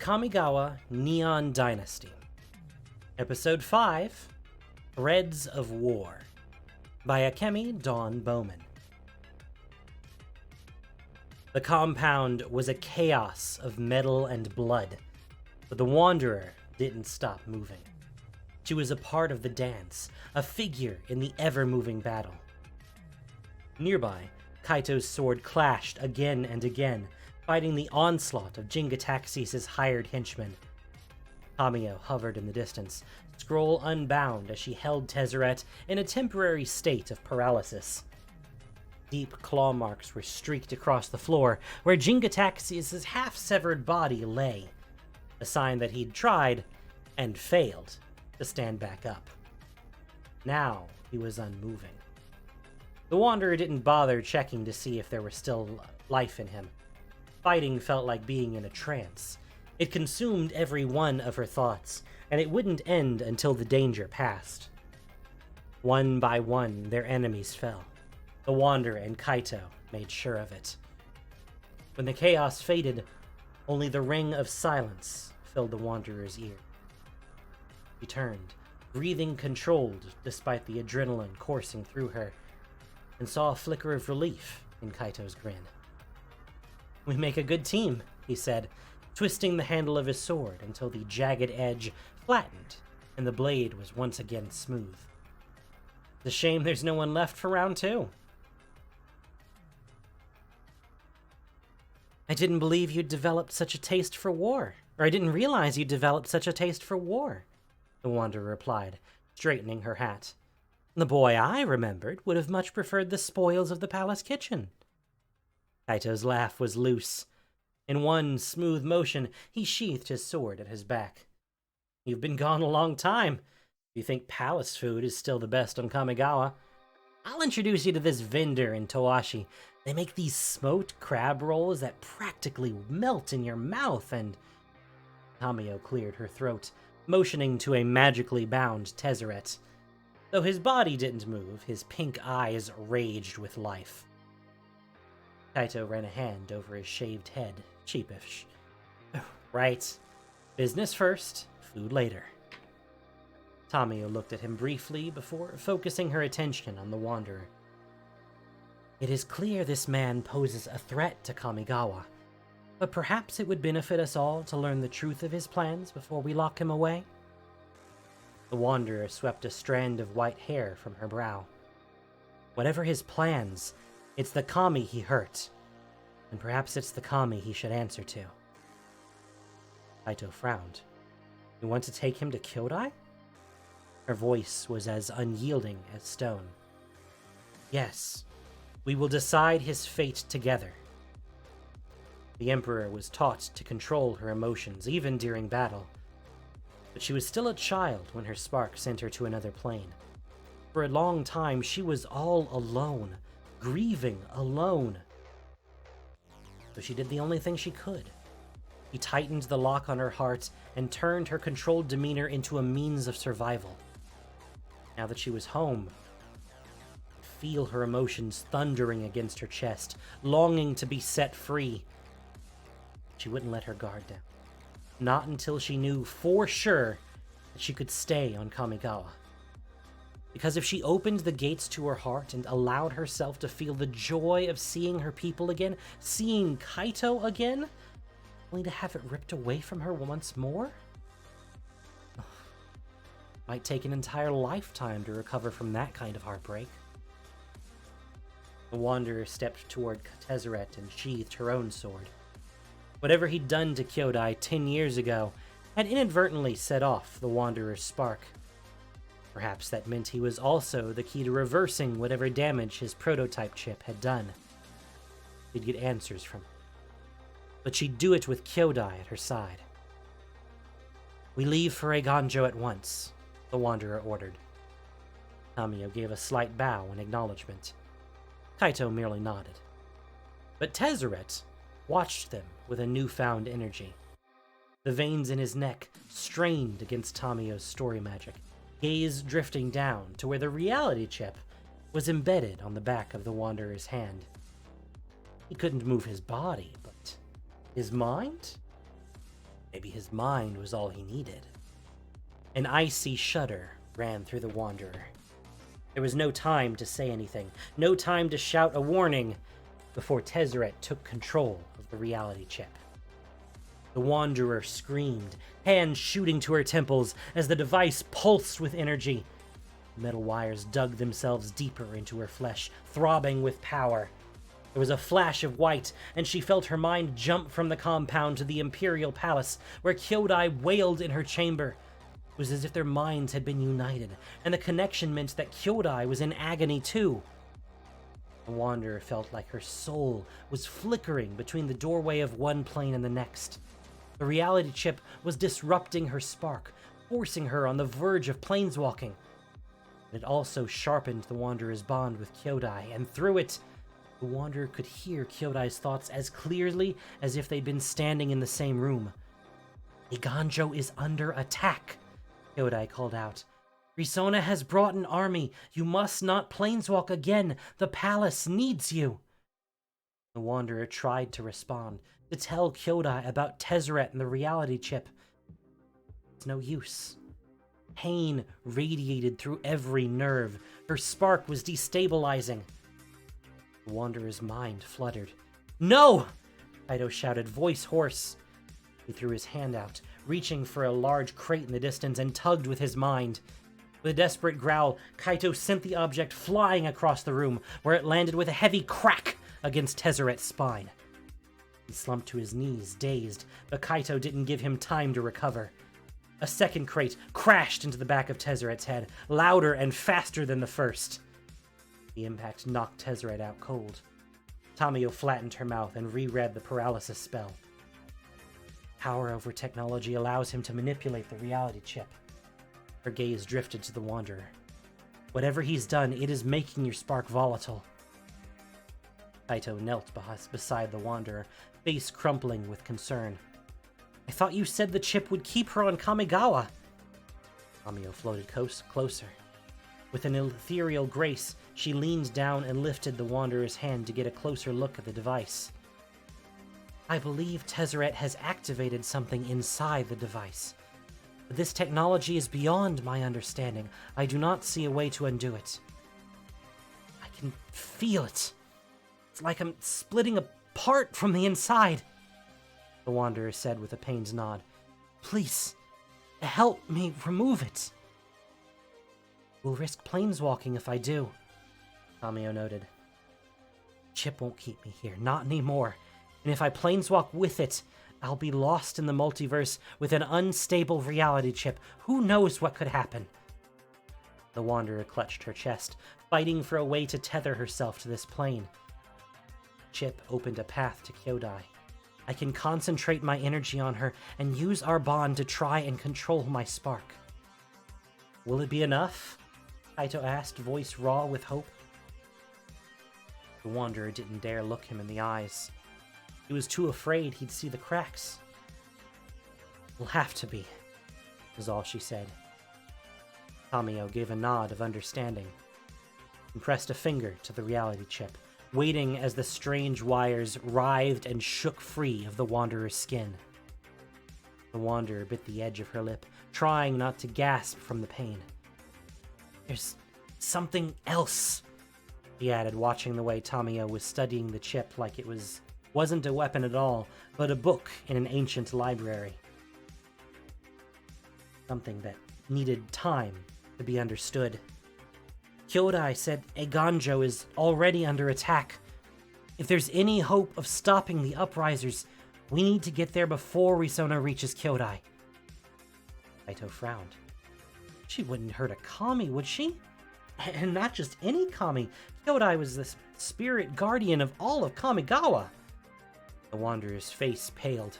Kamigawa Neon Dynasty. Episode 5, Threads of War, by Akemi Dawn Bowman. The compound was a chaos of metal and blood, but the Wanderer didn't stop moving. She was a part of the dance, a figure in the ever-moving battle. Nearby, Kaito's sword clashed again and again, fighting the onslaught of Jingataxis' hired henchmen. Tamiyo hovered in the distance, scroll unbound as she held Tezzeret in a temporary state of paralysis. Deep claw marks were streaked across the floor where Jingataxis' half-severed body lay, a sign that he'd tried, and failed, to stand back up. Now he was unmoving. The Wanderer didn't bother checking to see if there was still life in him. Fighting felt like being in a trance. It consumed every one of her thoughts, and it wouldn't end until the danger passed. One by one, their enemies fell. The Wanderer and Kaito made sure of it. When the chaos faded, only the ring of silence filled the Wanderer's ear. She turned, breathing controlled despite the adrenaline coursing through her, and saw a flicker of relief in Kaito's grin. "We make a good team," he said, twisting the handle of his sword until the jagged edge flattened and the blade was once again smooth. "It's a shame there's no one left for round 2. I didn't believe you'd developed such a taste for war, or I didn't realize you'd developed such a taste for war," the Wanderer replied, straightening her hat. "The boy I remembered would have much preferred the spoils of the palace kitchen." Kaito's laugh was loose. In one smooth motion, he sheathed his sword at his back. "You've been gone a long time. You think palace food is still the best on Kamigawa? I'll introduce you to this vendor in Toashi. They make these smoked crab rolls that practically melt in your mouth and..." Tamiyo cleared her throat, motioning to a magically bound Tezzeret. Though his body didn't move, his pink eyes raged with life. Kaito ran a hand over his shaved head, sheepish. "Right. Business first, food later." Tamiyo looked at him briefly before focusing her attention on the Wanderer. "It is clear this man poses a threat to Kamigawa, but perhaps it would benefit us all to learn the truth of his plans before we lock him away." The Wanderer swept a strand of white hair from her brow. "Whatever his plans, it's the Kami he hurt, and perhaps it's the Kami he should answer to." Kaito frowned. "You want to take him to Kyodai?" Her voice was as unyielding as stone. "Yes, we will decide his fate together." The Emperor was taught to control her emotions, even during battle. But she was still a child when her spark sent her to another plane. For a long time, she was all alone, grieving alone. So she did the only thing she could. He tightened the lock on her heart and turned her controlled demeanor into a means of survival. Now that she was home, I could feel her emotions thundering against her chest, longing to be set free. She wouldn't let her guard down. Not until she knew for sure that she could stay on Kamigawa. Because if she opened the gates to her heart and allowed herself to feel the joy of seeing her people again, seeing Kaito again, only to have it ripped away from her once more? Might take an entire lifetime to recover from that kind of heartbreak. The Wanderer stepped toward Tezzeret and sheathed her own sword. Whatever he'd done to Kyodai 10 years ago had inadvertently set off the Wanderer's spark. Perhaps that meant he was also the key to reversing whatever damage his prototype chip had done. She'd get answers from him. But she'd do it with Kyodai at her side. "We leave for Eiganjo at once," the Wanderer ordered. Tamiyo gave a slight bow in acknowledgement. Kaito merely nodded. But Tezzeret watched them with a newfound energy. The veins in his neck strained against Tamiyo's story magic, gaze drifting down to where the reality chip was embedded on the back of the Wanderer's hand. He couldn't move his body, but his mind? Maybe his mind was all he needed. An icy shudder ran through the Wanderer. There was no time to say anything, no time to shout a warning before Tezzeret took control of the reality chip. The Wanderer screamed, hands shooting to her temples as the device pulsed with energy. Metal wires dug themselves deeper into her flesh, throbbing with power. There was a flash of white, and she felt her mind jump from the compound to the Imperial Palace, where Kyodai wailed in her chamber. It was as if their minds had been united, and the connection meant that Kyodai was in agony too. The Wanderer felt like her soul was flickering between the doorway of one plane and the next. The reality chip was disrupting her spark, forcing her on the verge of planeswalking. It also sharpened the Wanderer's bond with Kyodai, and through it, the Wanderer could hear Kyodai's thoughts as clearly as if they'd been standing in the same room. "Eiganjo is under attack," Kyodai called out. "Risona has brought an army. You must not planeswalk again. The palace needs you." The Wanderer tried to respond, to tell Kyodai about Tezzeret and the reality chip. It's no use. Pain radiated through every nerve. Her spark was destabilizing. The Wanderer's mind fluttered. "No!" Kaito shouted, voice hoarse. He threw his hand out, reaching for a large crate in the distance, and tugged with his mind. With a desperate growl, Kaito sent the object flying across the room, where it landed with a heavy crack against Tezzeret's spine. He slumped to his knees, dazed, but Kaito didn't give him time to recover. A second crate crashed into the back of Tezzeret's head, louder and faster than the first. The impact knocked Tezzeret out cold. Tamiyo flattened her mouth and reread the paralysis spell. Power over technology allows him to manipulate the reality chip. Her gaze drifted to the Wanderer. "Whatever he's done, it is making your spark volatile." Kaito knelt beside the Wanderer, face crumpling with concern. "I thought you said the chip would keep her on Kamigawa." Tamiyo floated closer. With an ethereal grace, she leaned down and lifted the Wanderer's hand to get a closer look at the device. "I believe Tezzeret has activated something inside the device. But this technology is beyond my understanding. I do not see a way to undo it. I can feel it. It's like I'm splitting apart from the inside," the Wanderer said with a pained nod. "Please, help me remove it." "We'll risk planeswalking if I do," Tamiyo noted. "Chip won't keep me here, not anymore. And if I planeswalk with it, I'll be lost in the multiverse with an unstable reality chip. Who knows what could happen?" The Wanderer clutched her chest, fighting for a way to tether herself to this plane. Chip opened a path to Kyodai. "I can concentrate my energy on her and use our bond to try and control my spark." "Will it be enough?" Kaito asked, voice raw with hope. The Wanderer didn't dare look him in the eyes. He was too afraid he'd see the cracks. "Will have to be," was all she said. Tamiyo gave a nod of understanding and pressed a finger to the reality chip, waiting as the strange wires writhed and shook free of the Wanderer's skin. The Wanderer bit the edge of her lip, trying not to gasp from the pain. "There's something else," he added, watching the way Tamiyo was studying the chip like it wasn't a weapon at all, but a book in an ancient library. Something that needed time to be understood. "Kyodai said Eiganjo is already under attack. If there's any hope of stopping the uprisers, we need to get there before Risona reaches Kyodai." Kaito frowned. "She wouldn't hurt a kami, would she? And not just any kami. Kyodai was the spirit guardian of all of Kamigawa." The Wanderer's face paled.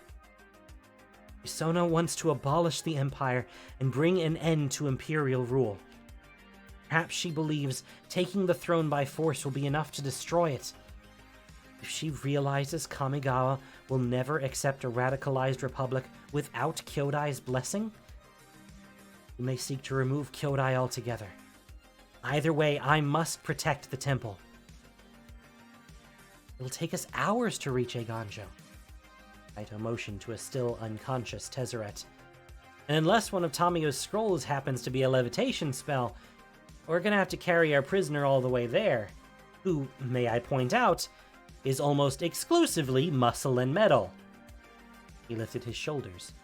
"Risona wants to abolish the Empire and bring an end to Imperial rule. Perhaps she believes taking the throne by force will be enough to destroy it. If she realizes Kamigawa will never accept a radicalized republic without Kyodai's blessing, we may seek to remove Kyodai altogether. Either way, I must protect the temple. It'll take us hours to reach Eiganjo." Kaito motioned to a still unconscious Tezzeret. And unless one of Tamiyo's scrolls happens to be a levitation spell, we're gonna have to carry our prisoner all the way there, who, may I point out, is almost exclusively muscle and metal. He lifted his shoulders.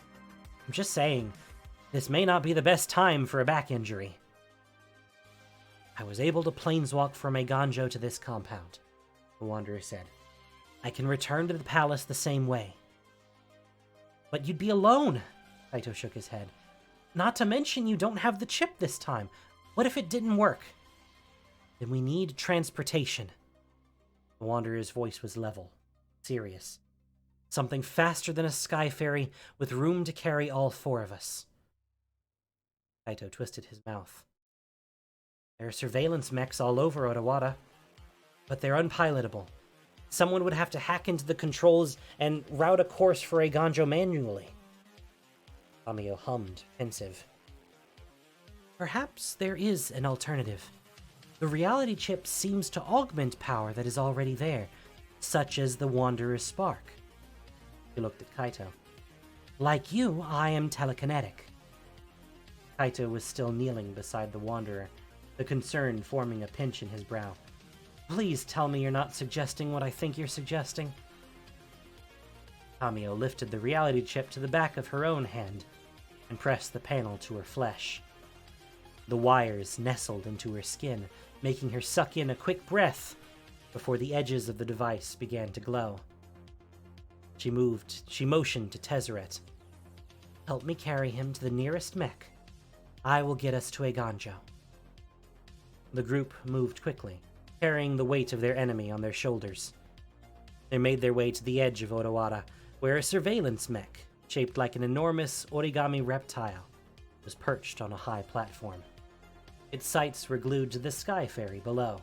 I'm just saying, this may not be the best time for a back injury. I was able to planeswalk from Eiganjo to this compound, the Wanderer said. I can return to the palace the same way. But you'd be alone, Kaito shook his head. Not to mention you don't have the chip this time. What if it didn't work? Then we need transportation. The Wanderer's voice was level, serious. Something faster than a sky ferry with room to carry all four of us. Kaito twisted his mouth. There are surveillance mechs all over Odawara, but they're unpilotable. Someone would have to hack into the controls and route a course for Eiganjo manually. Tamiyo hummed, pensive. Perhaps there is an alternative. The reality chip seems to augment power that is already there, such as the Wanderer's spark. He looked at Kaito. Like you, I am telekinetic. Kaito was still kneeling beside the Wanderer, the concern forming a pinch in his brow. Please tell me you're not suggesting what I think you're suggesting. Tamiyo lifted the reality chip to the back of her own hand and pressed the panel to her flesh. The wires nestled into her skin, making her suck in a quick breath before the edges of the device began to glow. She motioned to Tezzeret. Help me carry him to the nearest mech. I will get us to Eiganjo. The group moved quickly, carrying the weight of their enemy on their shoulders. They made their way to the edge of Odawara, where a surveillance mech, shaped like an enormous origami reptile, was perched on a high platform. Its sights were glued to the sky ferry below.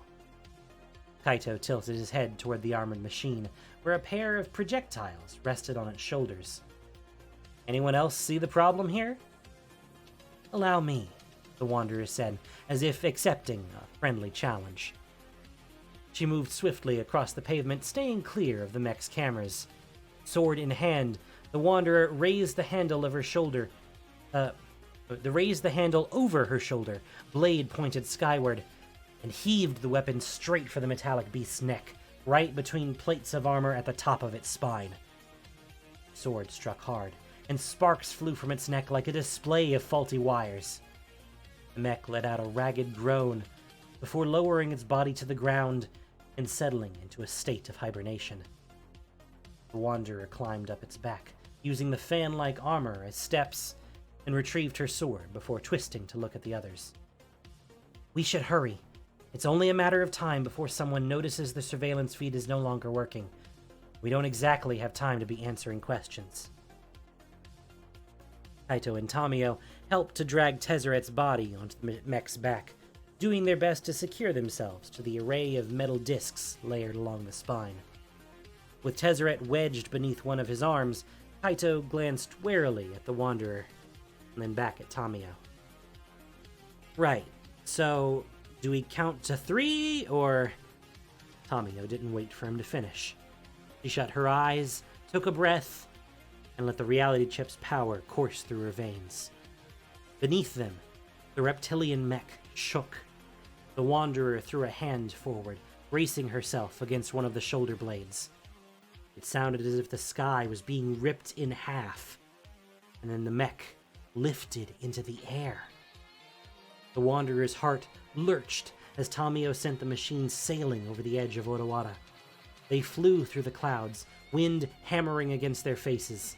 Kaito tilted his head toward the armored machine, where a pair of projectiles rested on its shoulders. Anyone else see the problem here? Allow me, the Wanderer said, as if accepting a friendly challenge. She moved swiftly across the pavement, staying clear of the mech's cameras. Sword in hand, the Wanderer raised the handle of her shoulder. Raised the handle over her shoulder, blade pointed skyward, and heaved the weapon straight for the metallic beast's neck, right between plates of armor at the top of its spine. Sword struck hard, and sparks flew from its neck like a display of faulty wires. The mech let out a ragged groan before lowering its body to the ground and settling into a state of hibernation. The Wanderer climbed up its back, using the fan-like armor as steps, and retrieved her sword before twisting to look at the others. We should hurry. It's only a matter of time before someone notices the surveillance feed is no longer working. We don't exactly have time to be answering questions. Kaito and Tamiyo helped to drag Tezzeret's body onto the mech's back, doing their best to secure themselves to the array of metal discs layered along the spine. With Tezzeret wedged beneath one of his arms, Kaito glanced warily at the Wanderer, and then back at Tamiyo. Right, so do we count to 3, or... Tamiyo didn't wait for him to finish. She shut her eyes, took a breath, and let the reality chip's power course through her veins. Beneath them, the reptilian mech shook. The Wanderer threw a hand forward, bracing herself against one of the shoulder blades. It sounded as if the sky was being ripped in half, and then the mech lifted into the air. The Wanderer's heart lurched as Tamiyo sent the machine sailing over the edge of Odawara. They flew through the clouds, wind hammering against their faces.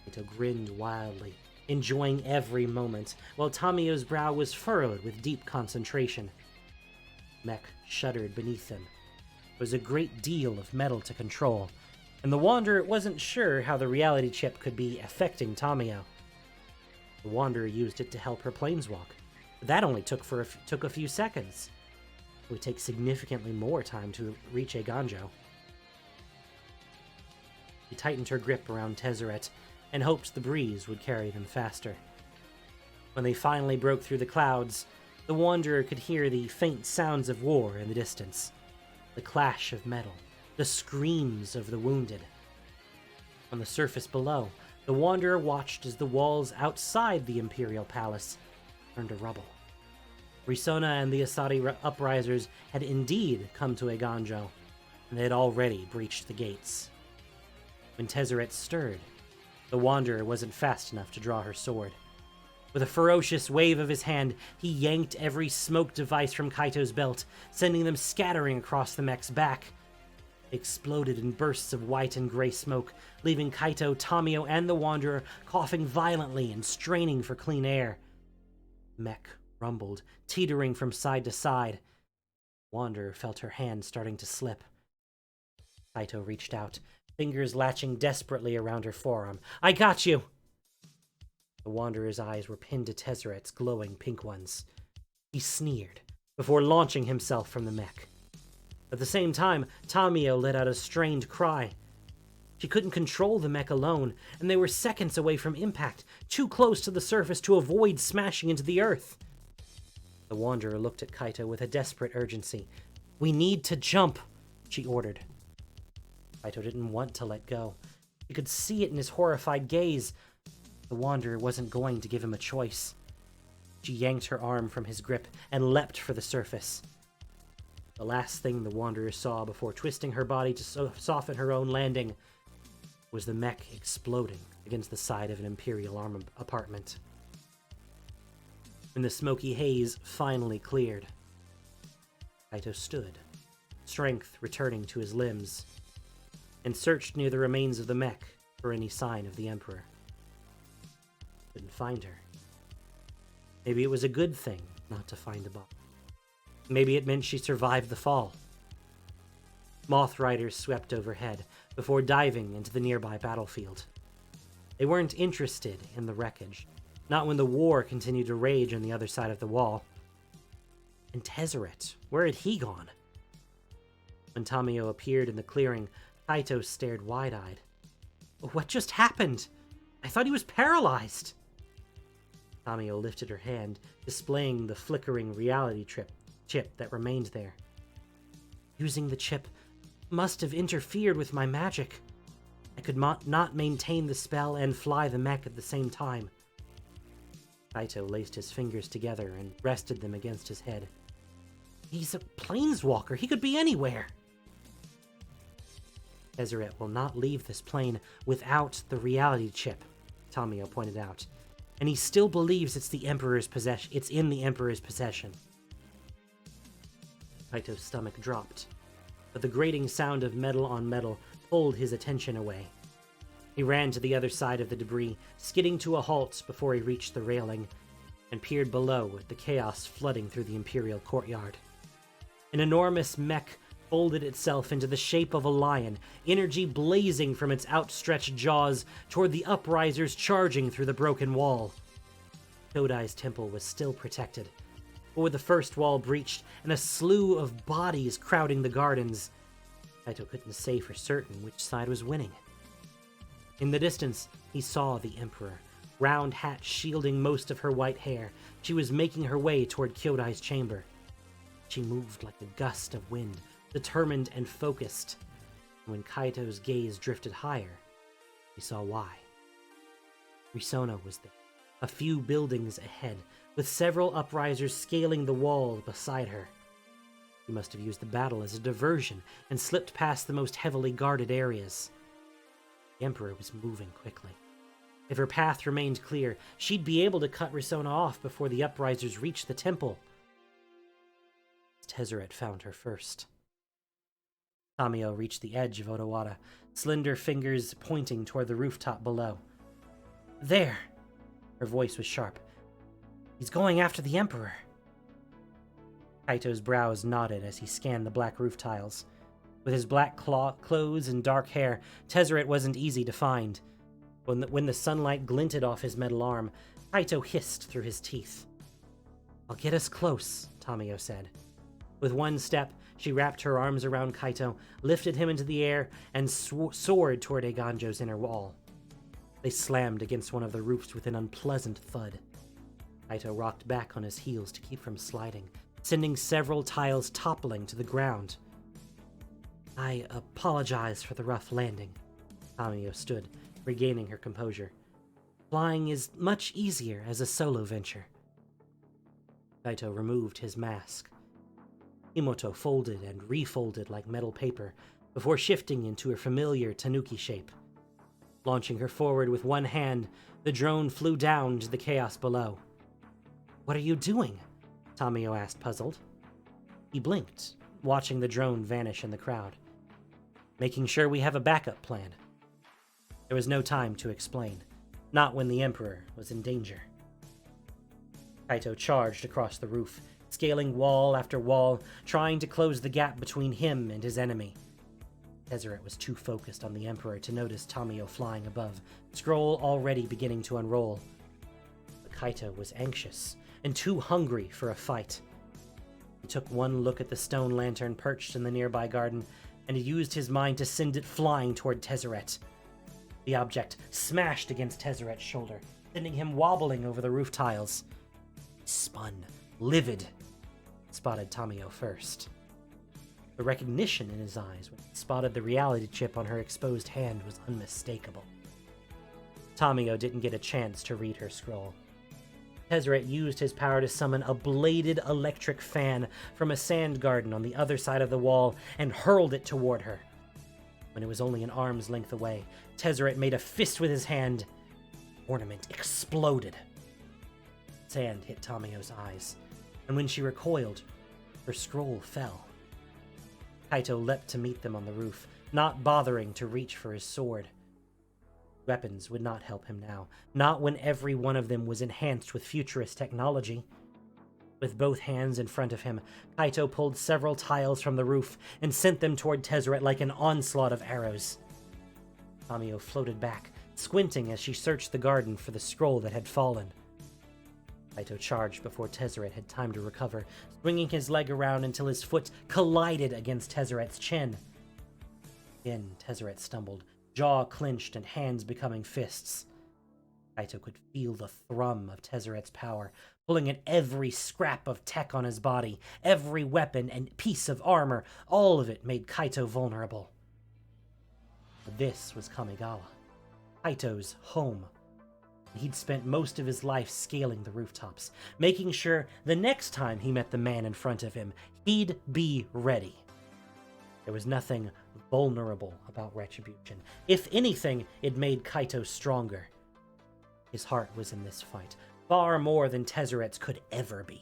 Kaito grinned wildly, enjoying every moment, while Tamiyo's brow was furrowed with deep concentration. Mech shuddered beneath them. There was a great deal of metal to control, and the Wanderer wasn't sure how the reality chip could be affecting Tamiyo. The Wanderer used it to help her planeswalk, but that only took a few seconds. It would take significantly more time to reach Eiganjo. She tightened her grip around Tezzeret and hoped the breeze would carry them faster. When they finally broke through the clouds, the Wanderer could hear the faint sounds of war in the distance, the clash of metal, the screams of the wounded. On the surface below, the Wanderer watched as the walls outside the Imperial Palace turned to rubble. Risona and the Asadi uprisers had indeed come to Eiganjo, and they had already breached the gates. When Tezzeret stirred, the Wanderer wasn't fast enough to draw her sword. With a ferocious wave of his hand, he yanked every smoke device from Kaito's belt, sending them scattering across the mech's back. They exploded in bursts of white and gray smoke, leaving Kaito, Tamiyo, and the Wanderer coughing violently and straining for clean air. The mech rumbled, teetering from side to side. The Wanderer felt her hand starting to slip. Kaito reached out, fingers latching desperately around her forearm. "I got you!" The Wanderer's eyes were pinned to Tezzeret's glowing pink ones. He sneered, before launching himself from the mech. At the same time, Tamiyo let out a strained cry. She couldn't control the mech alone, and they were seconds away from impact, too close to the surface to avoid smashing into the earth. The Wanderer looked at Kaito with a desperate urgency. "We need to jump," she ordered. Kaito didn't want to let go. He could see it in his horrified gaze. The Wanderer wasn't going to give him a choice. She yanked her arm from his grip and leapt for the surface. The last thing the Wanderer saw before twisting her body to soften her own landing was the mech exploding against the side of an Imperial apartment. When the smoky haze finally cleared, Kaito stood, strength returning to his limbs, and searched near the remains of the mech for any sign of the Emperor. Couldn't find her. Maybe it was a good thing not to find the body. Maybe it meant she survived the fall. Moth riders swept overhead before diving into the nearby battlefield. They weren't interested in the wreckage, not when the war continued to rage on the other side of the wall. And Tezzeret, where had he gone? When Tamiyo appeared in the clearing, Kaito stared wide-eyed. "What just happened? I thought he was paralyzed." Tamiyo lifted her hand, displaying the flickering reality chip that remained there. "Using the chip must have interfered with my magic. I could not maintain the spell and fly the mech at the same time." Kaito laced his fingers together and rested them against his head. "He's a planeswalker. He could be anywhere." "Tezzeret will not leave this plane without the reality chip," Tamiyo pointed out, "and he still believes it's in the Emperor's possession." Kaito's stomach dropped, but the grating sound of metal on metal pulled his attention away. He ran to the other side of the debris, skidding to a halt before he reached the railing, and peered below at the chaos flooding through the Imperial courtyard. An enormous mech folded itself into the shape of a lion, energy blazing from its outstretched jaws toward the uprisers charging through the broken wall. Kodai's temple was still protected, but with the first wall breached and a slew of bodies crowding the gardens, Kaito couldn't say for certain which side was winning. In the distance, he saw the Emperor, round hat shielding most of her white hair. She was making her way toward Kyodai's chamber. She moved like a gust of wind, determined and focused. And when Kaito's gaze drifted higher, he saw why. Risona was there, a few buildings ahead, with several uprisers scaling the wall beside her. He must have used the battle as a diversion and slipped past the most heavily guarded areas. The Emperor was moving quickly. If her path remained clear, she'd be able to cut Risona off before the uprisers reached the temple. Tezzeret found her first. Tamiyo reached the edge of Odawara, slender fingers pointing toward the rooftop below. "There!" Her voice was sharp. "He's going after the Emperor." Kaito's brows nodded as he scanned the black roof tiles. With his black clothes and dark hair, Tezzeret wasn't easy to find. When the sunlight glinted off his metal arm, Kaito hissed through his teeth. "I'll get us close," Tamiyo said. With one step, she wrapped her arms around Kaito, lifted him into the air, and soared toward Eiganjo's inner wall. They slammed against one of the roofs with an unpleasant thud. Kaito rocked back on his heels to keep from sliding, sending several tiles toppling to the ground. "I apologize for the rough landing," Tamiyo stood, regaining her composure. Flying is much easier as a solo venture. Kaito removed his mask. Imoto folded and refolded like metal paper before shifting into her familiar tanuki shape. Launching her forward with one hand, the drone flew down to the chaos below. What are you doing? Tamiyo asked, puzzled. He blinked, watching the drone vanish in the crowd. Making sure we have a backup plan. There was no time to explain, not when the Emperor was in danger. Kaito charged across the roof, scaling wall after wall, trying to close the gap between him and his enemy. Tezzeret was too focused on the Emperor to notice Tamiyo flying above, scroll already beginning to unroll. But Kaito was anxious and too hungry for a fight. He took one look at the stone lantern perched in the nearby garden, and he used his mind to send it flying toward Tezzeret. The object smashed against Tezzeret's shoulder, sending him wobbling over the roof tiles. He spun, livid, spotted Tamiyo first. The recognition in his eyes when he spotted the reality chip on her exposed hand was unmistakable. Tamiyo didn't get a chance to read her scroll. Tezzeret used his power to summon a bladed electric fan from a sand garden on the other side of the wall and hurled it toward her. When it was only an arm's length away, Tezzeret made a fist with his hand. The ornament exploded. Sand hit Tamiyo's eyes, and when she recoiled, her scroll fell. Kaito leapt to meet them on the roof, not bothering to reach for his sword. Weapons would not help him now, not when every one of them was enhanced with futurist technology. With both hands in front of him, Kaito pulled several tiles from the roof and sent them toward Tezzeret like an onslaught of arrows. Tamiyo floated back, squinting as she searched the garden for the scroll that had fallen. Kaito charged before Tezzeret had time to recover, swinging his leg around until his foot collided against Tezzeret's chin. Again, Tezzeret stumbled, jaw clenched and hands becoming fists. Kaito could feel the thrum of Tezzeret's power, pulling at every scrap of tech on his body, every weapon and piece of armor. All of it made Kaito vulnerable. But this was Kamigawa, Kaito's home. He'd spent most of his life scaling the rooftops, making sure the next time he met the man in front of him, he'd be ready. There was nothing vulnerable about Retribution. If anything, it made Kaito stronger. His heart was in this fight, far more than Tezzeret's could ever be.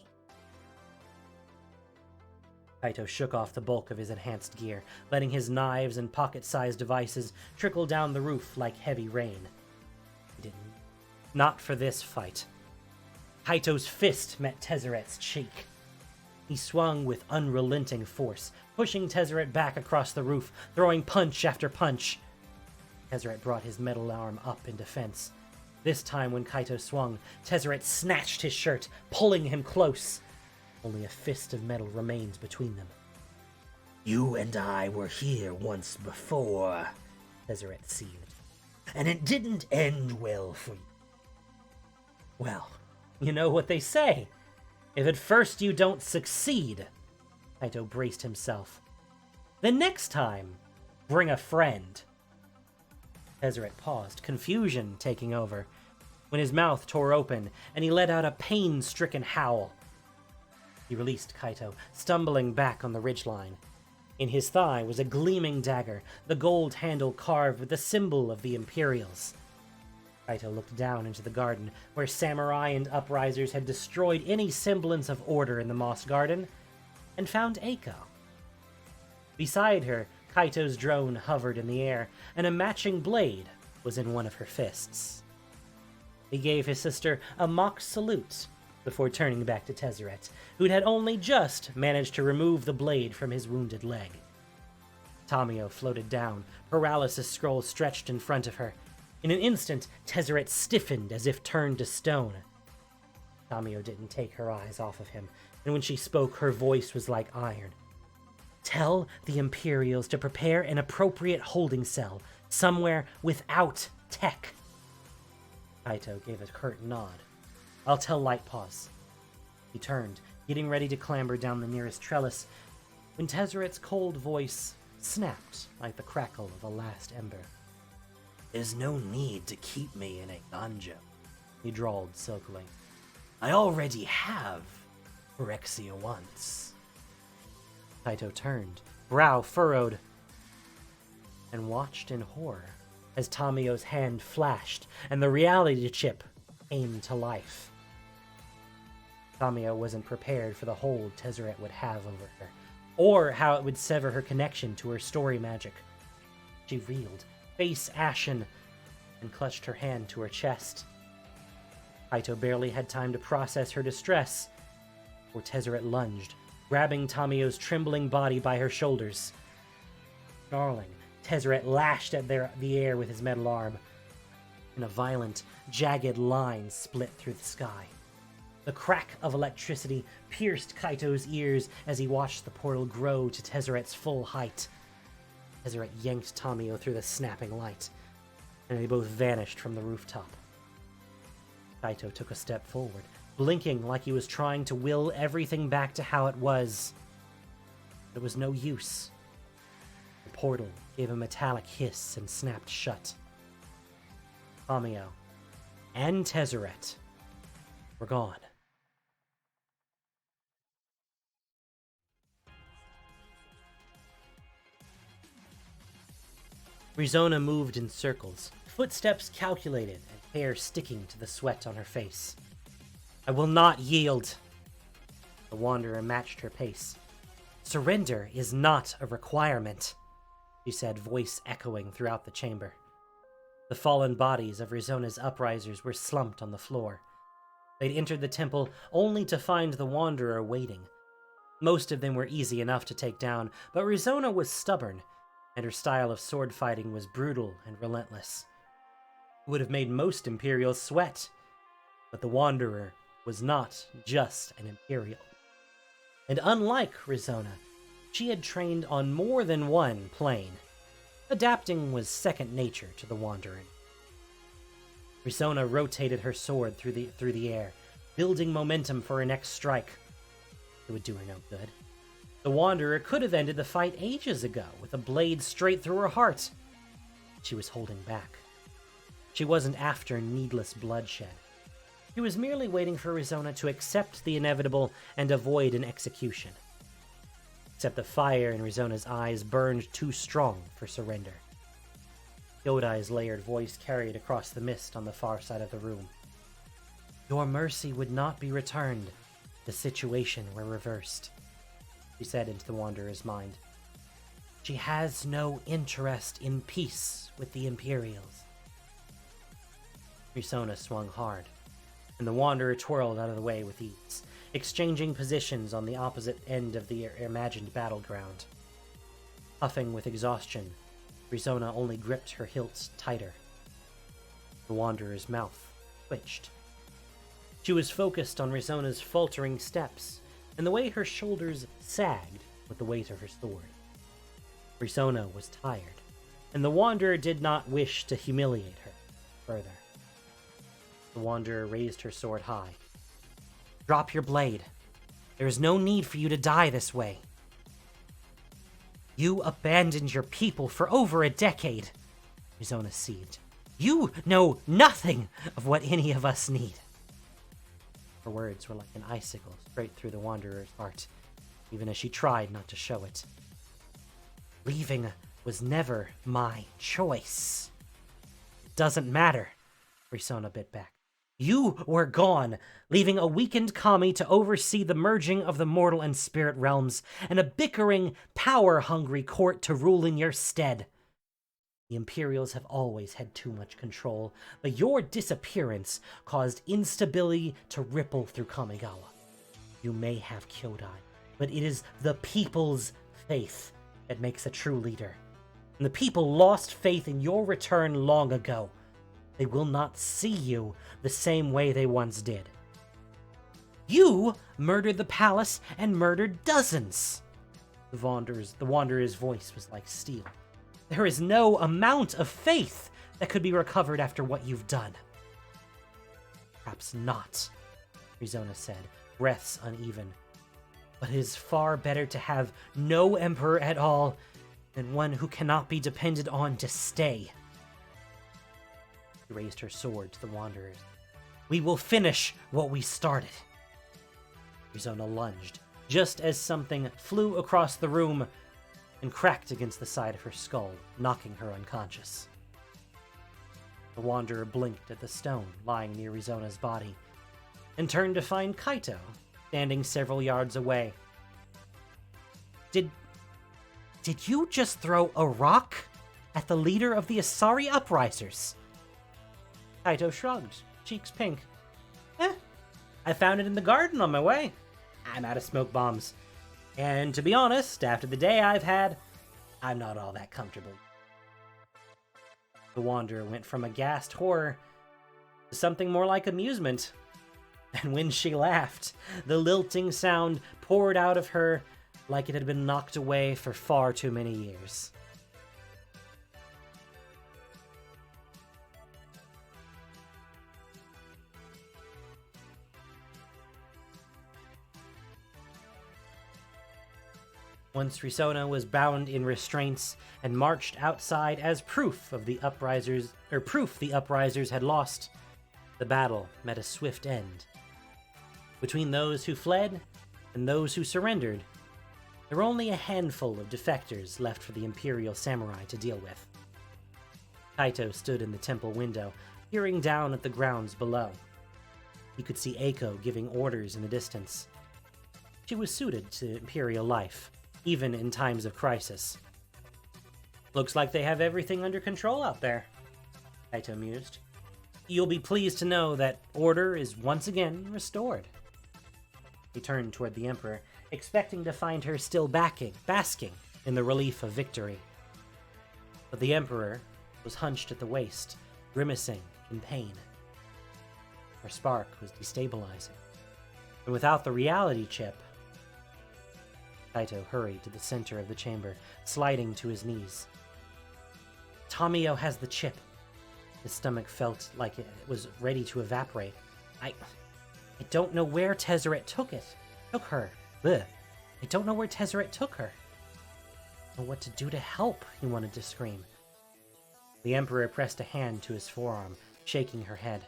Kaito shook off the bulk of his enhanced gear, letting his knives and pocket-sized devices trickle down the roof like heavy rain. He didn't. Not for this fight. Kaito's fist met Tezzeret's cheek. He swung with unrelenting force, pushing Tezzeret back across the roof, throwing punch after punch. Tezzeret brought his metal arm up in defense. This time when Kaito swung, Tezzeret snatched his shirt, pulling him close. Only a fist of metal remained between them. You and I were here once before, Tezzeret seethed. And it didn't end well for you. Well, you know what they say. If at first you don't succeed, Kaito braced himself. The next time, bring a friend. Tezzeret paused, confusion taking over, when his mouth tore open and he let out a pain-stricken howl. He released Kaito, stumbling back on the ridgeline. In his thigh was a gleaming dagger, the gold handle carved with the symbol of the Imperials. Kaito looked down into the garden, where samurai and uprisers had destroyed any semblance of order in the Moss Garden, and found Eiko. Beside her, Kaito's drone hovered in the air, and a matching blade was in one of her fists. He gave his sister a mock salute before turning back to Tezzeret, who had only just managed to remove the blade from his wounded leg. Tamiyo floated down, paralysis scroll stretched in front of her. In an instant, Tezzeret stiffened as if turned to stone. Tamiyo didn't take her eyes off of him, and when she spoke, her voice was like iron. Tell the Imperials to prepare an appropriate holding cell, somewhere without tech. Kaito gave a curt nod. I'll tell Lightpaws. He turned, getting ready to clamber down the nearest trellis, when Tezzeret's cold voice snapped like the crackle of a last ember. There's no need to keep me in Eiganjo, he drawled silkily. I already have Phyrexia once. Kaito turned, brow furrowed, and watched in horror as Tamiyo's hand flashed and the reality chip came to life. Tamiyo wasn't prepared for the hold Tezzeret would have over her, or how it would sever her connection to her story magic. She reeled, face ashen, and clutched her hand to her chest. Kaito barely had time to process her distress, before Tezzeret lunged, grabbing Tamiyo's trembling body by her shoulders. Snarling, Tezzeret lashed at the air with his metal arm, and a violent, jagged line split through the sky. The crack of electricity pierced Kaito's ears as he watched the portal grow to Tezzeret's full height. Tezzeret yanked Tamiyo through the snapping light, and they both vanished from the rooftop. Kaito took a step forward, blinking like he was trying to will everything back to how it was. But it was no use. The portal gave a metallic hiss and snapped shut. Tamiyo and Tezzeret were gone. Rizona moved in circles, footsteps calculated and hair sticking to the sweat on her face. I will not yield. The Wanderer matched her pace. Surrender is not a requirement, she said, voice echoing throughout the chamber. The fallen bodies of Rizona's uprisers were slumped on the floor. They'd entered the temple only to find the Wanderer waiting. Most of them were easy enough to take down, but Rizona was stubborn, and her style of sword fighting was brutal and relentless. It would have made most Imperials sweat, but the Wanderer was not just an Imperial. And unlike Rizona, she had trained on more than one plane. Adapting was second nature to the Wanderer. Rizona rotated her sword through the air, building momentum for her next strike. It would do her no good. The Wanderer could have ended the fight ages ago with a blade straight through her heart. She was holding back. She wasn't after needless bloodshed. She was merely waiting for Rizona to accept the inevitable and avoid an execution. Except the fire in Rizona's eyes burned too strong for surrender. Yodai's layered voice carried across the mist on the far side of the room. Your mercy would not be returned. The situation were reversed, she said into the Wanderer's mind. She has no interest in peace with the Imperials. Rizona swung hard, and the Wanderer twirled out of the way with ease, exchanging positions on the opposite end of the imagined battleground. Puffing with exhaustion, Rizona only gripped her hilts tighter. The Wanderer's mouth twitched. She was focused on Rizona's faltering steps, and the way her shoulders sagged with the weight of her sword. Rizona was tired, and the Wanderer did not wish to humiliate her further. The Wanderer raised her sword high. Drop your blade. There is no need for you to die this way. You abandoned your people for over a decade, Rizona seethed. You know nothing of what any of us need. Her words were like an icicle straight through the Wanderer's heart, even as she tried not to show it. Leaving was never my choice. It doesn't matter, Rizona bit back. You were gone, leaving a weakened Kami to oversee the merging of the mortal and spirit realms, and a bickering, power-hungry court to rule in your stead. The Imperials have always had too much control, but your disappearance caused instability to ripple through Kamigawa. You may have Kyodai, but it is the people's faith that makes a true leader. And the people lost faith in your return long ago. They will not see you the same way they once did. You murdered the palace and murdered dozens. The Wanderer's voice was like steel. There is no amount of faith that could be recovered after what you've done. Perhaps not, Rizona said, breaths uneven. But it is far better to have no emperor at all than one who cannot be depended on to stay. She raised her sword to the Wanderers. "We will finish what we started." Rizona lunged, just as something flew across the room and cracked against the side of her skull, knocking her unconscious. The Wanderer blinked at the stone lying near Rizona's body, and turned to find Kaito, standing several yards away. Did you just throw a rock at the leader of the Asari Uprisers?" Kaito shrugged, cheeks pink. I found it in the garden on my way. I'm out of smoke bombs. And to be honest, after the day I've had, I'm not all that comfortable. The Wanderer went from aghast horror to something more like amusement. And when she laughed, the lilting sound poured out of her like it had been knocked away for far too many years. Once Rizona was bound in restraints and marched outside as proof the uprisers had lost, the battle met a swift end. Between those who fled and those who surrendered, there were only a handful of defectors left for the Imperial Samurai to deal with. Kaito stood in the temple window, peering down at the grounds below. He could see Eiko giving orders in the distance. She was suited to Imperial life, even in times of crisis. "Looks like they have everything under control out there," Kaito mused. "You'll be pleased to know that order is once again restored." He turned toward the Emperor, expecting to find her still basking in the relief of victory. But the Emperor was hunched at the waist, grimacing in pain. Her spark was destabilizing, and without the reality chip, Kaito hurried to the center of the chamber, sliding to his knees. "Tamiyo has the chip." His stomach felt like it was ready to evaporate. I don't know where Tezzeret took her. Ugh. I don't know where Tezzeret took her. I don't know what to do to help, he wanted to scream. The Emperor pressed a hand to his forearm, shaking her head.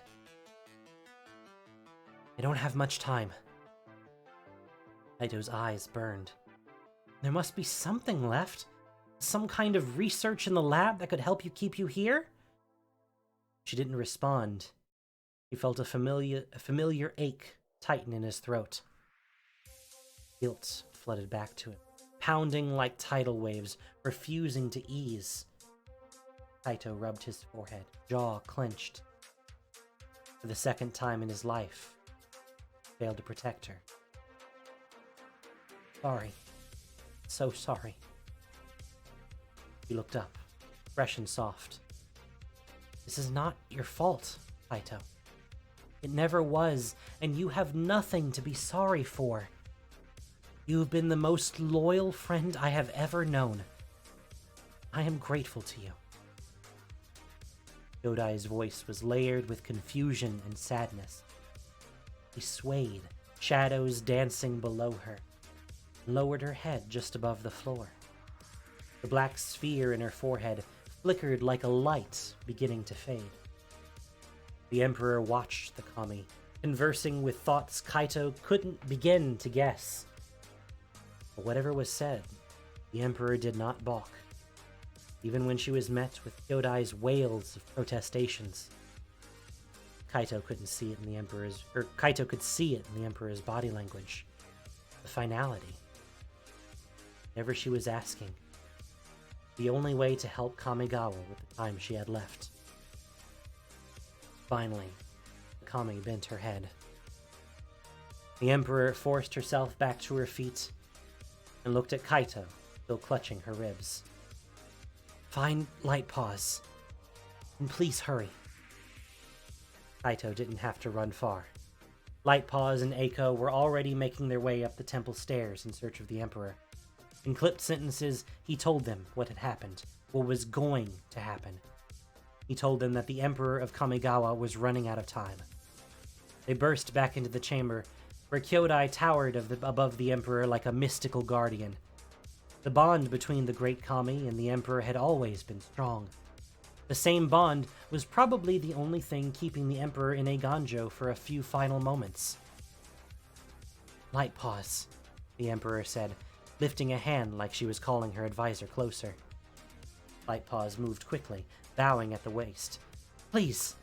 "I don't have much time." Kaito's eyes burned. "There must be something left. Some kind of research in the lab that could help you keep you here?" She didn't respond. He felt a familiar ache tighten in his throat. Guilt flooded back to him, pounding like tidal waves, refusing to ease. Kaito rubbed his forehead, jaw clenched. For the second time in his life, he failed to protect her. "Sorry. So sorry." He looked up, fresh and soft. "This is not your fault, Kaito. It never was, and you have nothing to be sorry for. You have been the most loyal friend I have ever known. I am grateful to you." Yodai's voice was layered with confusion and sadness. He swayed, shadows dancing below her, and lowered her head just above the floor. The black sphere in her forehead flickered like a light beginning to fade. The Emperor watched the Kami, conversing with thoughts Kaito couldn't begin to guess. But whatever was said, the Emperor did not balk, even when she was met with Yodai's wails of protestations. Kaito could see it in the Emperor's body language, the finality. Whatever she was asking, the only way to help Kamigawa with the time she had left. Finally, Kami bent her head. The Emperor forced herself back to her feet and looked at Kaito, still clutching her ribs. "Find Light Paws, and please hurry." Kaito didn't have to run far. Light Paws and Eiko were already making their way up the temple stairs in search of the Emperor. In clipped sentences, he told them what had happened, what was going to happen. He told them that the Emperor of Kamigawa was running out of time. They burst back into the chamber, where Kyodai towered above the Emperor like a mystical guardian. The bond between the great Kami and the Emperor had always been strong. The same bond was probably the only thing keeping the Emperor in Eiganjo for a few final moments. "Light pause," the Emperor said, lifting a hand like she was calling her advisor closer. Lightpaws moved quickly, bowing at the waist. "Please,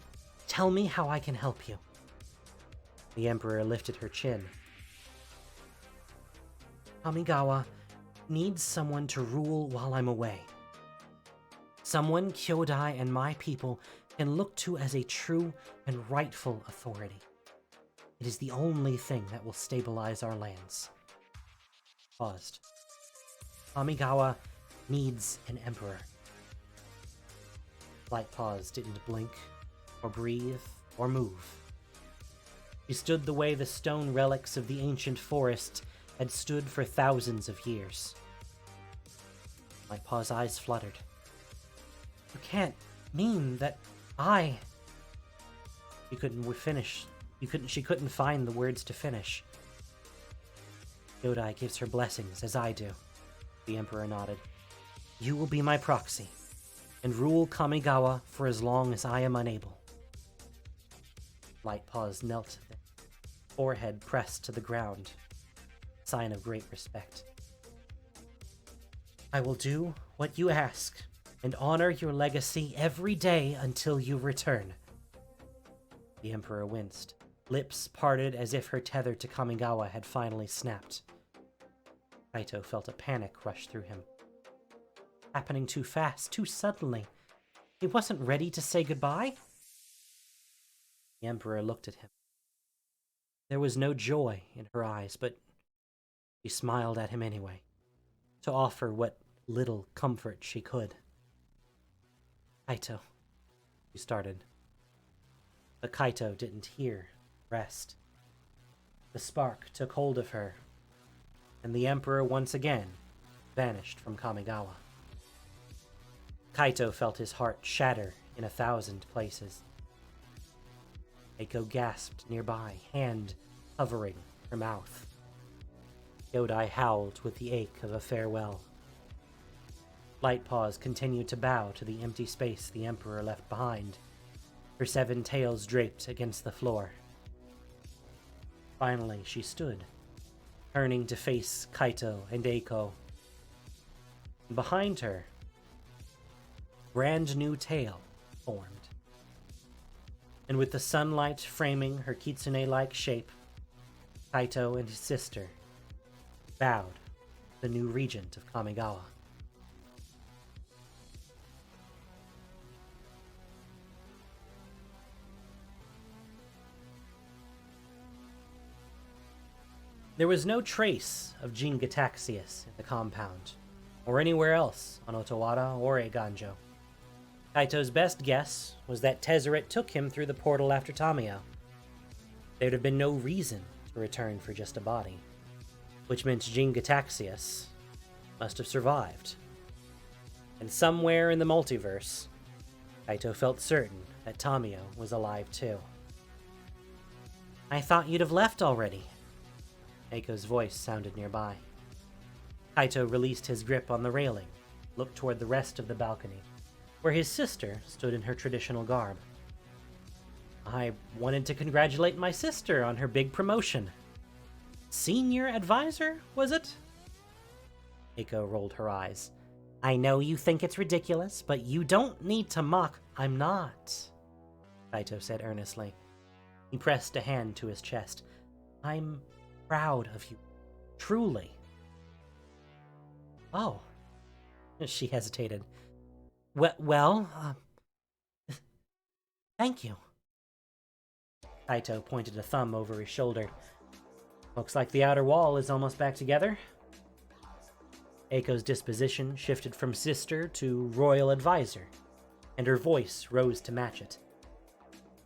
tell me how I can help you." The Emperor lifted her chin. "Kamigawa needs someone to rule while I'm away. Someone Kyodai and my people can look to as a true and rightful authority. It is the only thing that will stabilize our lands." Paused. "Kamigawa needs an emperor." Lightpaws didn't blink, or breathe, or move. She stood the way the stone relics of the ancient forest had stood for thousands of years. Lightpaw's eyes fluttered. "You can't mean that I..." She couldn't finish. She couldn't find the words to finish. "Kyodai gives her blessings, as I do," the Emperor nodded. "You will be my proxy, and rule Kamigawa for as long as I am unable." Lightpaws knelt, forehead pressed to the ground, sign of great respect. "I will do what you ask, and honor your legacy every day until you return." The Emperor winced, lips parted as if her tether to Kamigawa had finally snapped. Kaito felt a panic rush through him. Happening too fast, too suddenly. He wasn't ready to say goodbye? The Emperor looked at him. There was no joy in her eyes, but she smiled at him anyway, to offer what little comfort she could. "Kaito," she started. But Kaito didn't hear rest. The spark took hold of her, and the Emperor once again vanished from Kamigawa. Kaito felt his heart shatter in 1,000 places. Eiko gasped nearby, hand hovering her mouth. Kyodai howled with the ache of a farewell. Lightpaws continued to bow to the empty space the Emperor left behind, her 7 tails draped against the floor. Finally, she stood, turning to face Kaito and Eiko. Behind her, a brand new tail formed. And with the sunlight framing her kitsune-like shape, Kaito and his sister bowed the new regent of Kamigawa. There was no trace of Jean Gataxius in the compound, or anywhere else on Otawara or Eiganjo. Kaito's best guess was that Tezzeret took him through the portal after Tamiyo. There'd have been no reason to return for just a body, which meant Jean Gataxius must have survived. And somewhere in the multiverse, Kaito felt certain that Tamiyo was alive too. "I thought you'd have left already." Eiko's voice sounded nearby. Kaito released his grip on the railing, looked toward the rest of the balcony, where his sister stood in her traditional garb. "I wanted to congratulate my sister on her big promotion. Senior advisor, was it?" Eiko rolled her eyes. "I know you think it's ridiculous, but you don't need to mock." "I'm not," Kaito said earnestly. He pressed a hand to his chest. "I'm proud of you. Truly." "Oh." She hesitated. Well, thank you." Kaito pointed a thumb over his shoulder. "Looks like the outer wall is almost back together." Eiko's disposition shifted from sister to royal advisor, and her voice rose to match it.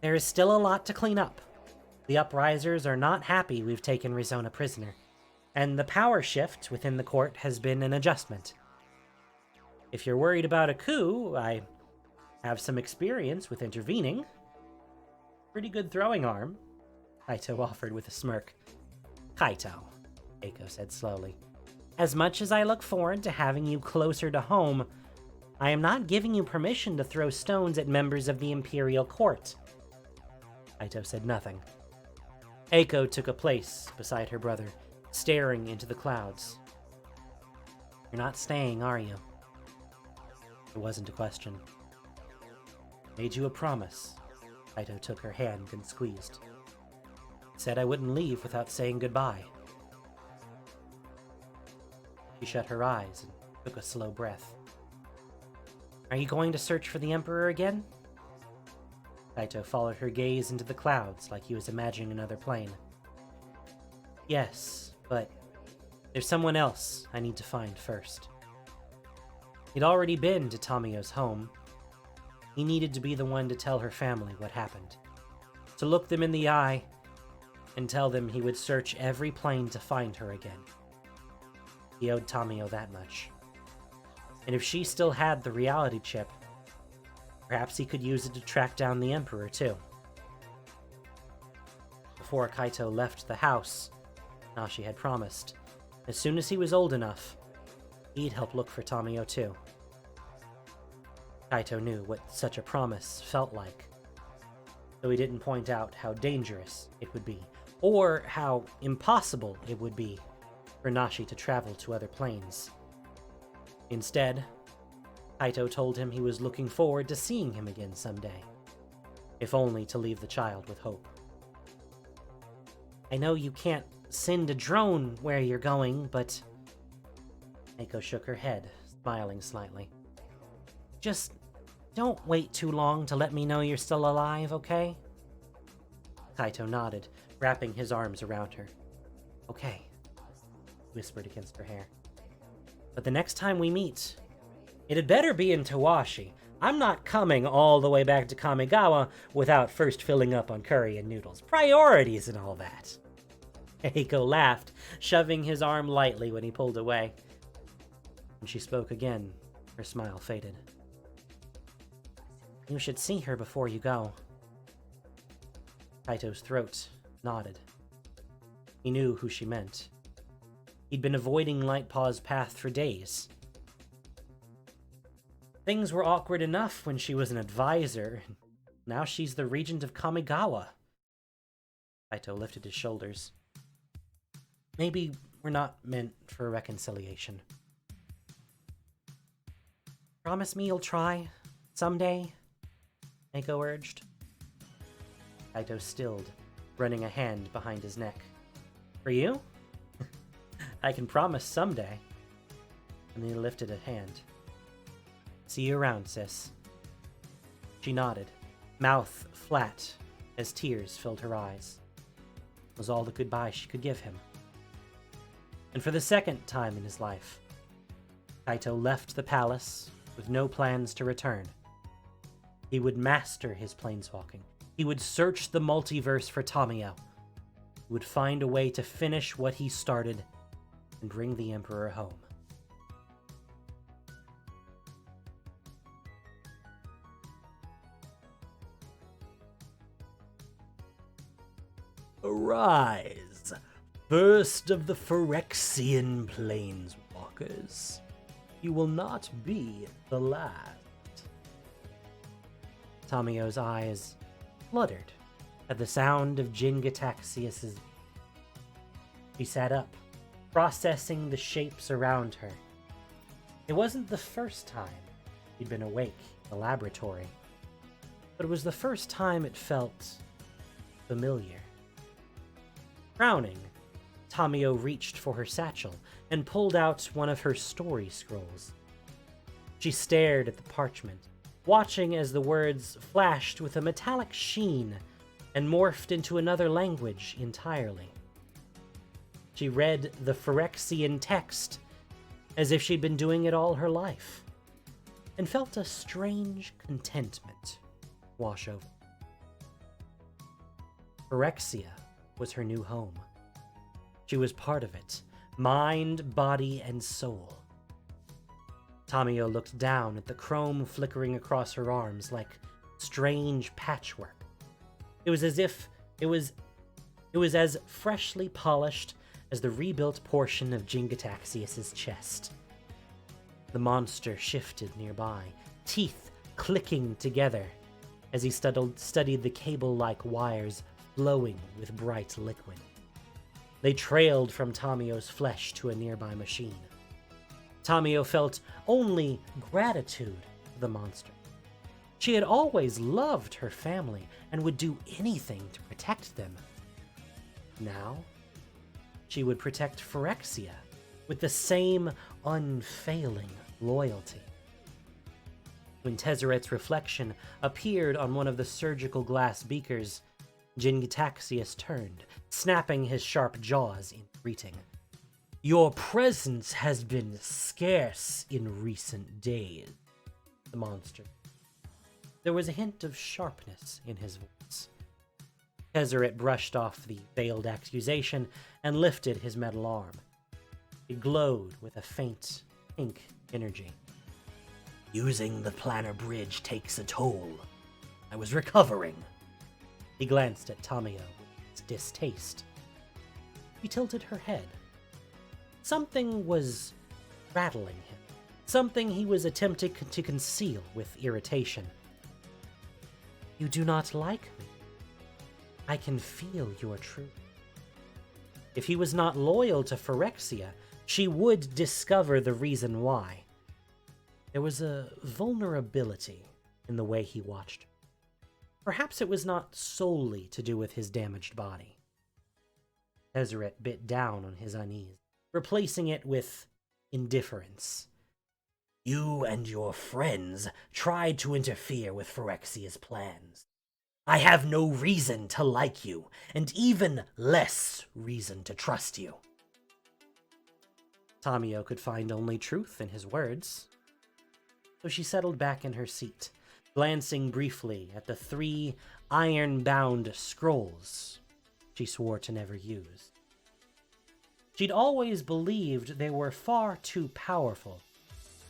"There is still a lot to clean up. The uprisers are not happy we've taken Rizona prisoner, and the power shift within the court has been an adjustment. If you're worried about a coup, I have some experience with intervening. Pretty good throwing arm," Kaito offered with a smirk. "Kaito," Eiko said slowly, "as much as I look forward to having you closer to home, I am not giving you permission to throw stones at members of the Imperial Court. Kaito said nothing. Eiko took a place beside her brother, staring into the clouds. You're not staying, are you? It wasn't a question. Made you a promise. Kaito took her hand and squeezed. Said I wouldn't leave without saying goodbye. She shut her eyes and took a slow breath. Are you going to search for the Emperor again? Kaito followed her gaze into the clouds like he was imagining another plane. Yes, but there's someone else I need to find first. He'd already been to Tamiyo's home. He needed to be the one to tell her family what happened. To look them in the eye and tell them he would search every plane to find her again. He owed Tamiyo that much. And if she still had the reality chip, perhaps he could use it to track down the Emperor too. Before Kaito left the house, Nashi had promised, as soon as he was old enough, he'd help look for Tamiyo too. Kaito knew what such a promise felt like, though he didn't point out how dangerous it would be, or how impossible it would be for Nashi to travel to other planes. Instead, Kaito told him he was looking forward to seeing him again someday, if only to leave the child with hope. I know you can't send a drone where you're going, but... Eiko shook her head, smiling slightly. Just don't wait too long to let me know you're still alive, okay? Kaito nodded, wrapping his arms around her. Okay, he whispered against her hair. But the next time we meet, it had better be in Tawashi. I'm not coming all the way back to Kamigawa without first filling up on curry and noodles. Priorities and all that. Eiko laughed, shoving his arm lightly when he pulled away. When she spoke again, her smile faded. You should see her before you go. Kaito's throat nodded. He knew who she meant. He'd been avoiding Lightpaw's path for days. Things were awkward enough when she was an advisor. Now she's the regent of Kamigawa. Kaito lifted his shoulders. Maybe we're not meant for a reconciliation. Promise me you'll try, someday? Eiko urged. Kaito stilled, running a hand behind his neck. For you? I can promise someday. And he lifted a hand. See you around, sis. She nodded, mouth flat, as tears filled her eyes. It was all the goodbye she could give him. And for the second time in his life, Kaito left the palace with no plans to return. He would master his planeswalking. He would search the multiverse for Tamiyo. He would find a way to finish what he started and bring the Emperor home. Arise, first of the Phyrexian planeswalkers. You will not be the last. Tamiyo's eyes fluttered at the sound of Jin-Gitaxias's. She sat up, processing the shapes around her. It wasn't the first time he'd been awake in the laboratory, but it was the first time it felt familiar. Frowning, Tamiyo reached for her satchel and pulled out one of her story scrolls. She stared at the parchment, watching as the words flashed with a metallic sheen and morphed into another language entirely. She read the Phyrexian text as if she'd been doing it all her life, and felt a strange contentment wash over. Phyrexia was her new home. She was part of it, mind, body, and soul. Tamiyo looked down at the chrome flickering across her arms like strange patchwork. It was as if it was as freshly polished as the rebuilt portion of Jin-Gitaxias's chest. The monster shifted nearby, teeth clicking together as he studied the cable-like wires flowing with bright liquid. They trailed from Tamiyo's flesh to a nearby machine. Tamiyo felt only gratitude for the monster. She had always loved her family and would do anything to protect them. Now, she would protect Phyrexia with the same unfailing loyalty. When Tezzeret's reflection appeared on one of the surgical glass beakers, Jin-Gitaxias turned, snapping his sharp jaws in greeting. "Your presence has been scarce in recent days," the monster. There was a hint of sharpness in his voice. Tezzeret brushed off the veiled accusation and lifted his metal arm. It glowed with a faint, pink energy. "Using the planar bridge takes a toll. I was recovering." He glanced at Tamiyo with distaste. She tilted her head. Something was rattling him. Something he was attempting to conceal with irritation. "You do not like me. I can feel your truth." If he was not loyal to Phyrexia, she would discover the reason why. There was a vulnerability in the way he watched her. Perhaps it was not solely to do with his damaged body. Tezzeret bit down on his unease, replacing it with indifference. "You and your friends tried to interfere with Phyrexia's plans. I have no reason to like you, and even less reason to trust you." Tamiyo could find only truth in his words. So she settled back in her seat, glancing briefly at the 3 iron-bound scrolls she swore to never use. She'd always believed they were far too powerful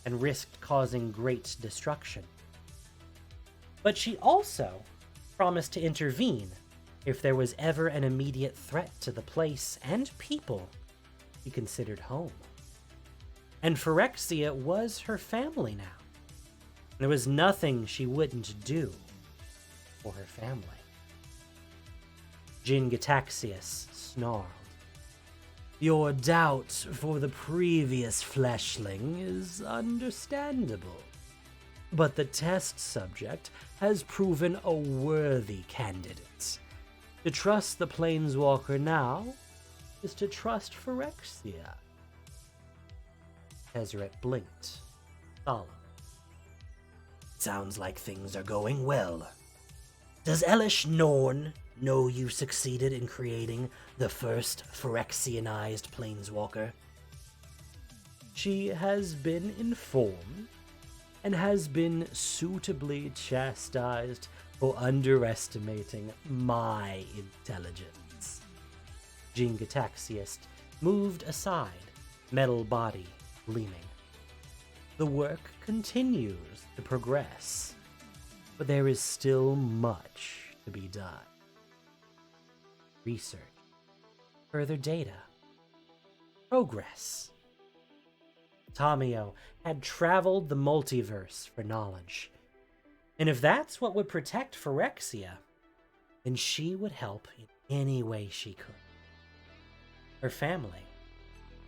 and risked causing great destruction. But she also promised to intervene if there was ever an immediate threat to the place and people she considered home. And Phyrexia was her family now. There was nothing she wouldn't do for her family. Jin-Gitaxias snarled. "Your doubt for the previous fleshling is understandable, but the test subject has proven a worthy candidate. To trust the Planeswalker now is to trust Phyrexia." Tezzeret blinked, solemn. "Sounds like things are going well. Does Elish Norn know you succeeded in creating the first Phyrexianized Planeswalker?" "She has been informed and has been suitably chastised for underestimating my intelligence." Jin-Gitaxias moved aside, metal body gleaming. "The work continues to progress, but there is still much to be done. Research, further data, progress." Tamiyo had traveled the multiverse for knowledge, and if that's what would protect Phyrexia, then she would help in any way she could. Her family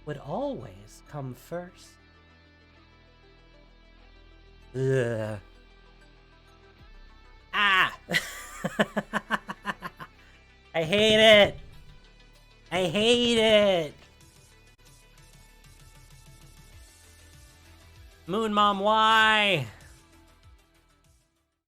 would always come first. Ugh. Ah! I hate it! I hate it! Moon Mom, why?